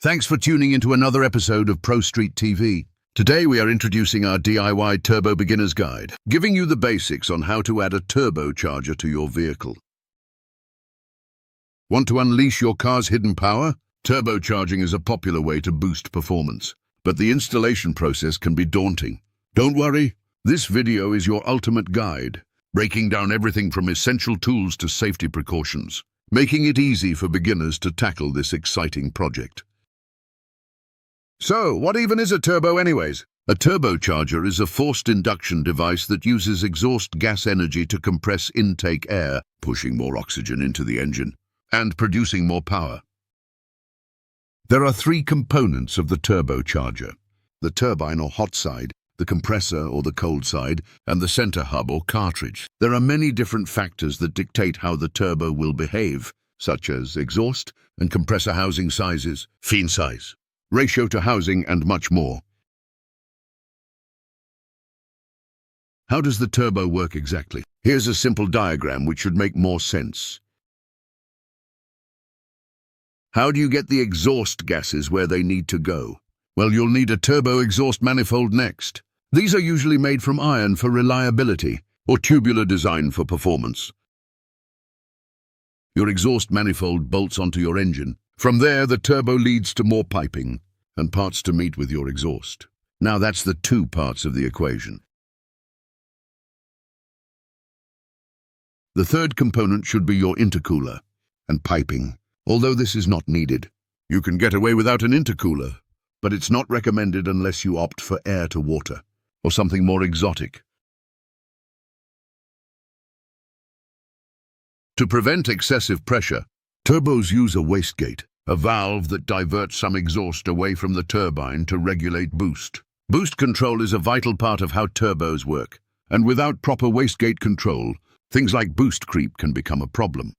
Thanks for tuning into another episode of Pro Street TV. Today we are introducing our DIY Turbo Beginner's Guide, giving you the basics on how to add a turbocharger to your vehicle. Want to unleash your car's hidden power? Turbocharging is a popular way to boost performance, but the installation process can be daunting. Don't worry, this video is your ultimate guide, breaking down everything from essential tools to safety precautions, making it easy for beginners to tackle this exciting project. So, what even is a turbo anyways? A turbocharger is a forced induction device that uses exhaust gas energy to compress intake air, pushing more oxygen into the engine, and producing more power. There are three components of the turbocharger: the turbine or hot side, the compressor or the cold side, and the center hub or cartridge. There are many different factors that dictate how the turbo will behave, such as exhaust and compressor housing sizes, fan size, ratio to housing, and much more. How does the turbo work exactly? Here's a simple diagram which should make more sense. How do you get the exhaust gases where they need to go? Well, you'll need a turbo exhaust manifold next. These are usually made from iron for reliability, or tubular design for performance. Your exhaust manifold bolts onto your engine. From there, the turbo leads to more piping and parts to meet with your exhaust. Now that's the two parts of the equation. The third component should be your intercooler and piping. Although this is not needed, you can get away without an intercooler, but it's not recommended unless you opt for air to water or something more exotic. To prevent excessive pressure, turbos use a wastegate, a valve that diverts some exhaust away from the turbine to regulate boost. Boost control is a vital part of how turbos work, and without proper wastegate control, things like boost creep can become a problem.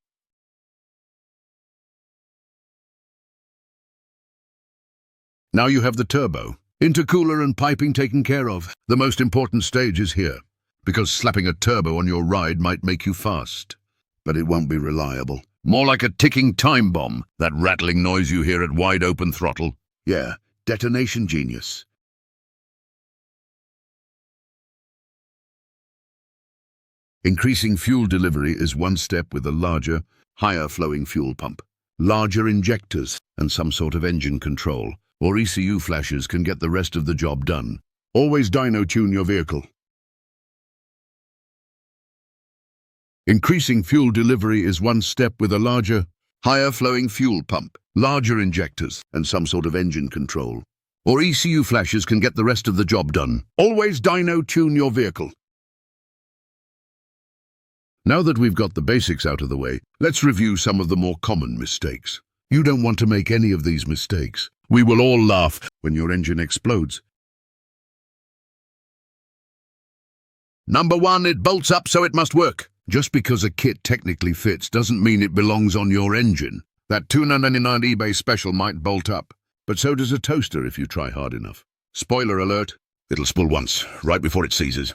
Now you have the turbo, intercooler and piping taken care of. The most important stage is here, because slapping a turbo on your ride might make you fast, but it won't be reliable. More like a ticking time bomb, that rattling noise you hear at wide open throttle. Yeah, detonation genius. Increasing fuel delivery is one step with a larger, higher flowing fuel pump. Larger injectors and some sort of engine control or ECU flashes can get the rest of the job done. Always dyno tune your vehicle. Increasing fuel delivery is one step with a larger, higher flowing fuel pump. Larger injectors and some sort of engine control or ECU flashes can get the rest of the job done. Always dyno tune your vehicle. Now that we've got the basics out of the way, let's review some of the more common mistakes. You don't want to make any of these mistakes. We will all laugh when your engine explodes. Number 1, it bolts up so it must work. Just because a kit technically fits doesn't mean it belongs on your engine. That $2.99 eBay special might bolt up, but so does a toaster if you try hard enough. Spoiler alert, it'll spool once, right before it seizes.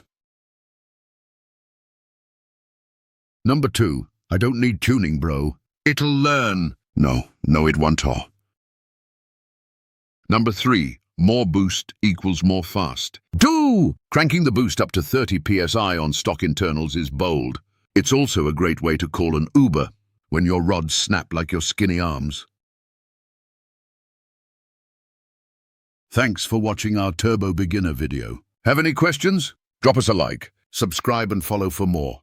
Number 2, I don't need tuning, bro. It'll learn. No, it won't. Number 3, more boost equals more fast. Cranking the boost up to 30 psi on stock internals is bold. It's also a great way to call an Uber when your rods snap like your skinny arms. Thanks for watching our Turbo Beginner video. Have any questions? Drop us a like, subscribe and follow for more.